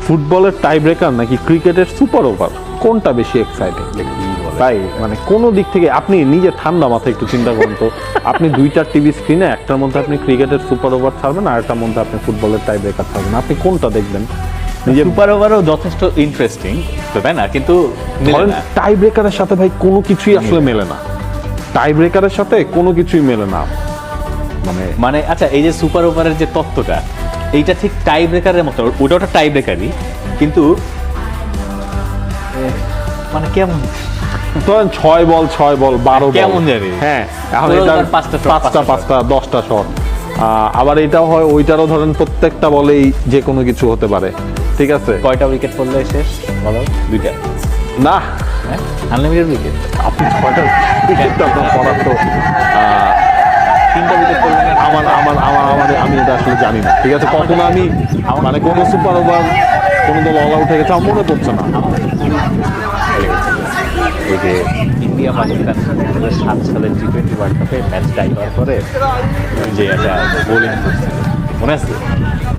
ফুটবলের tie breaker নাকি ক্রিকেটের সুপার ওভার, কোনটা বেশি এক্সাইটিং? তাই মানে কোনো দিক থেকে আপনি নিজে ঠান্ডা মাথায় একটু চিন্তা করুন তো, আপনি দুইটা টিভি স্ক্রিনে একটার মধ্যে আপনি ক্রিকেটের সুপার ওভার ছাড়বেন আর একটার মধ্যে আপনি ফুটবলের টাই ব্রেকার ছাড়বেন, আপনি কোনটা দেখবেন? নিজে সুপার ওভারও যথেষ্ট ইন্টারেস্টিং, তাই না? কিন্তু ধরেন টাই ব্রেকারের সাথে ভাই কোনো কিছুই আসলে মেলে না, টাই ব্রেকারের সাথে কোনো কিছুই মেলে না। মানে আচ্ছা, এই যে সুপার ওভারের যে তত্ত্বটা, এইটা ঠিক টাই ব্রেকারের মতো, ওটা টাই ব্রেকারই, কিন্তু মানে কেমন ধরেন 6 বল 12 বল কেমন জানি? হ্যাঁ, এখন পুরো এটা ওভার পাঁচটা shot, 5টা 10টা শট, আবার এটাও হয় ওইটারও ধরেন প্রত্যেকটা বলেই যে কোনো কিছু হতে পারে, ঠিক আছে? কয়টা উইকেট পড়লে শেষ বলো? 2টা না, আনলিমিটেড উইকেট, আপনি 6টা উইকেট আপনার পড়ার তো 3টা উইকেট পড়লে আমার আমার আমার আমার আমি এটা আসলে জানি না, ঠিক আছে? কখনো আমি মানে কোনো সুপার ওভার কোনো দল অল আউট হয়ে গেছে আমার মনে পড়ছে না। ওই যে ইন্ডিয়া পাকিস্তান 2007 সালের T20 ওয়ার্ল্ড কাপে ম্যাচ টাই হওয়ার পরে যে একটা বোলিং করছিল, মনে আছে?